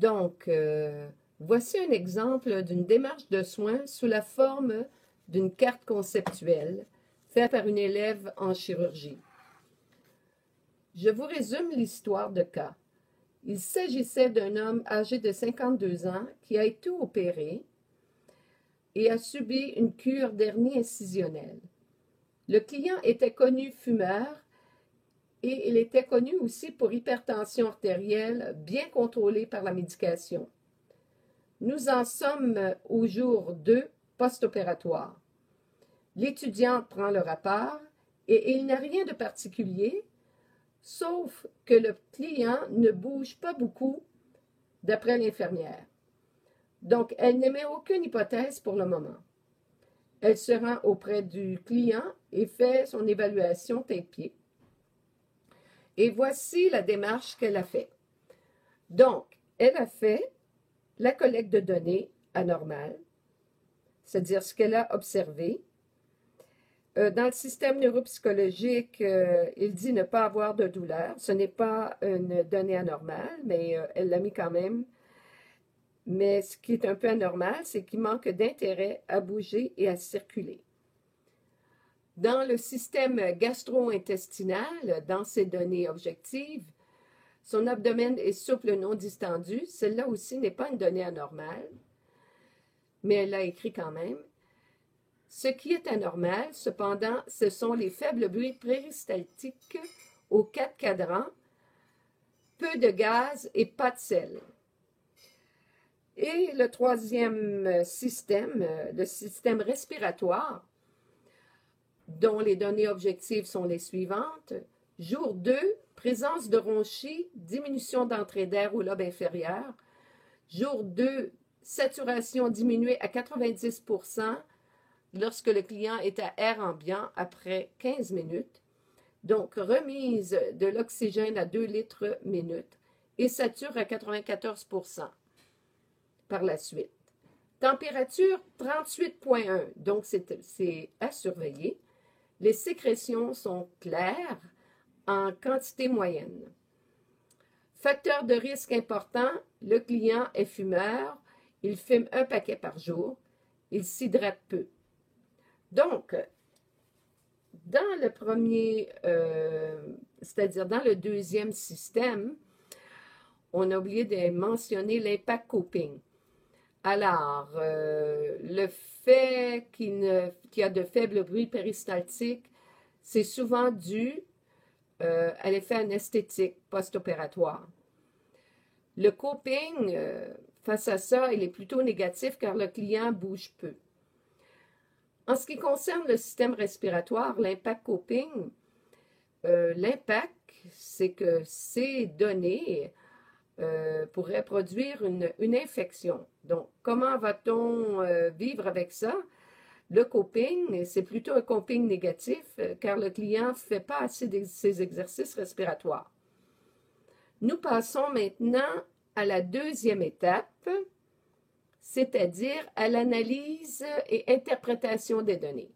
Donc, voici un exemple d'une démarche de soins sous la forme d'une carte conceptuelle faite par une élève en chirurgie. Je vous résume l'histoire de cas. Il s'agissait d'un homme âgé de 52 ans qui a été opéré et a subi une cure d'hernie incisionnelle. Le client était connu fumeur et il était connu aussi pour hypertension artérielle bien contrôlée par la médication. Nous en sommes au jour 2 post-opératoire. L'étudiante prend le rapport et il n'y a rien de particulier, sauf que le client ne bouge pas beaucoup d'après l'infirmière. Donc, elle n'émet aucune hypothèse pour le moment. Elle se rend auprès du client et fait son évaluation tête-pied. Et voici la démarche qu'elle a faite. Donc, elle a fait la collecte de données anormales, c'est-à-dire ce qu'elle a observé. Dans le système neuropsychologique, il dit ne pas avoir de douleur. Ce n'est pas une donnée anormale, mais elle l'a mis quand même. Mais ce qui est un peu anormal, c'est qu'il manque d'intérêt à bouger et à circuler. Dans le système gastro-intestinal, dans ces données objectives, son abdomen est souple non distendu. Celle-là aussi n'est pas une donnée anormale, mais elle l'a écrit quand même. Ce qui est anormal, cependant, ce sont les faibles bruits péristaltiques aux 4 cadrans, peu de gaz et pas de sel. Et le troisième système, le système respiratoire, dont les données objectives sont les suivantes. Jour 2, présence de ronchis, diminution d'entrée d'air au lobe inférieur. Jour 2, saturation diminuée à 90% lorsque le client est à air ambiant après 15 minutes. Donc, remise de l'oxygène à 2 litres minute et sature à 94% par la suite. Température 38,1, donc c'est à surveiller. Les sécrétions sont claires en quantité moyenne. Facteur de risque important, le client est fumeur, il fume un paquet par jour, il s'hydrate peu. Donc, dans le premier, c'est-à-dire dans le deuxième système, on a oublié de mentionner l'impact coping. Alors, le fait qu'il y a de faibles bruits péristaltiques, c'est souvent dû à l'effet anesthétique post-opératoire. Le coping, face à ça, il est plutôt négatif car le client bouge peu. En ce qui concerne le système respiratoire, l'impact coping, l'impact, c'est que ces données pourrait produire une infection. Donc, comment va-t-on vivre avec ça? Le coping, c'est plutôt un coping négatif car le client ne fait pas assez de ses exercices respiratoires. Nous passons maintenant à la deuxième étape, c'est-à-dire à l'analyse et interprétation des données.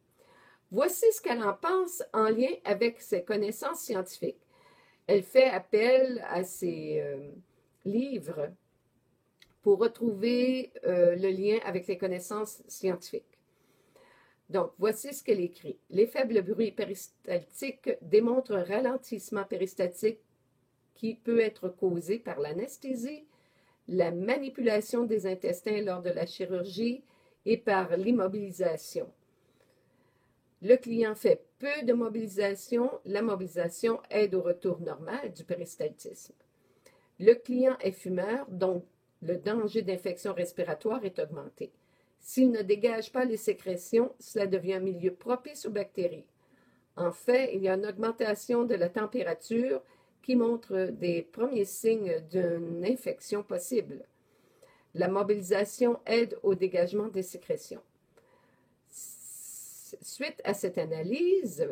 Voici ce qu'elle en pense en lien avec ses connaissances scientifiques. Elle fait appel à ses livres pour retrouver le lien avec les connaissances scientifiques. Donc, voici ce qu'elle écrit. Les faibles bruits péristaltiques démontrent un ralentissement péristaltique qui peut être causé par l'anesthésie, la manipulation des intestins lors de la chirurgie et par l'immobilisation. Le client fait peu de mobilisation. La mobilisation aide au retour normal du péristaltisme. Le client est fumeur, donc le danger d'infection respiratoire est augmenté. S'il ne dégage pas les sécrétions, cela devient un milieu propice aux bactéries. En fait, il y a une augmentation de la température qui montre des premiers signes d'une infection possible. La mobilisation aide au dégagement des sécrétions. Suite à cette analyse,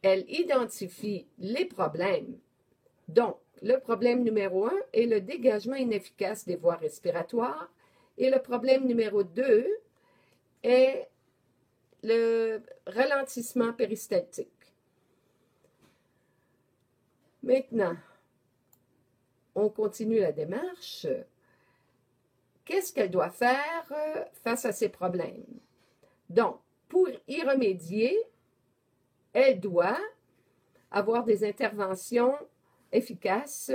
elle identifie les problèmes. Donc, le problème numéro 1 est le dégagement inefficace des voies respiratoires et le problème numéro 2 est le ralentissement péristaltique. Maintenant, on continue la démarche, qu'est-ce qu'elle doit faire face à ces problèmes? Donc, pour y remédier, elle doit avoir des interventions efficaces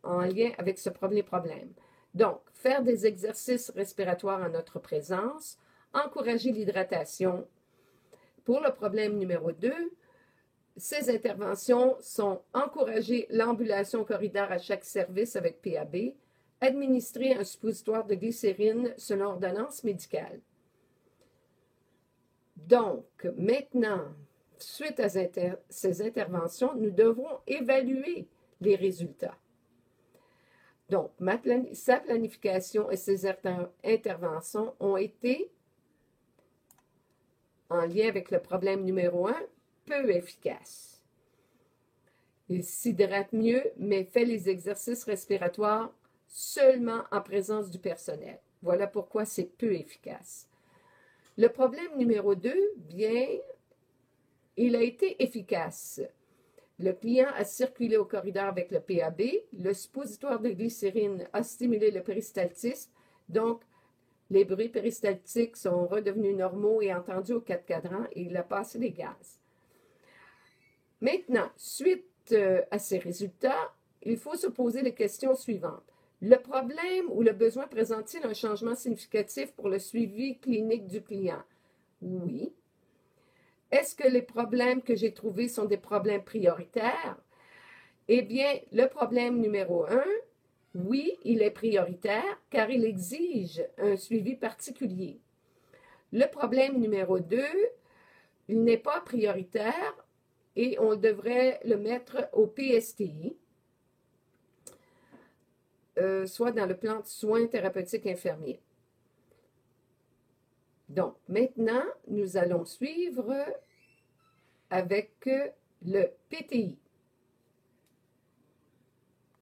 en lien avec ce premier problème. Donc, faire des exercices respiratoires en notre présence, encourager l'hydratation. Pour le problème numéro 2, ces interventions sont encourager l'ambulation corridor à chaque service avec PAB, administrer un suppositoire de glycérine selon ordonnance médicale. Donc, maintenant, suite à ces interventions, nous devrons évaluer les résultats. Donc, sa planification et ses interventions ont été, en lien avec le problème numéro 1, peu efficaces. Il s'hydrate mieux, mais fait les exercices respiratoires seulement en présence du personnel. Voilà pourquoi c'est peu efficace. Le problème numéro 2, bien, il a été efficace. Le client a circulé au corridor avec le PAB, le suppositoire de glycérine a stimulé le péristaltisme, donc les bruits péristaltiques sont redevenus normaux et entendus aux 4 cadrans et il a passé les gaz. Maintenant, suite à ces résultats, il faut se poser les questions suivantes. Le problème ou le besoin présente-t-il un changement significatif pour le suivi clinique du client? Oui. Est-ce que les problèmes que j'ai trouvés sont des problèmes prioritaires? Eh bien, le problème numéro 1, oui, il est prioritaire car il exige un suivi particulier. Le problème numéro 2, il n'est pas prioritaire et on devrait le mettre au PSTI, soit dans le plan de soins thérapeutiques infirmiers. Donc, maintenant, nous allons suivre avec le PTI.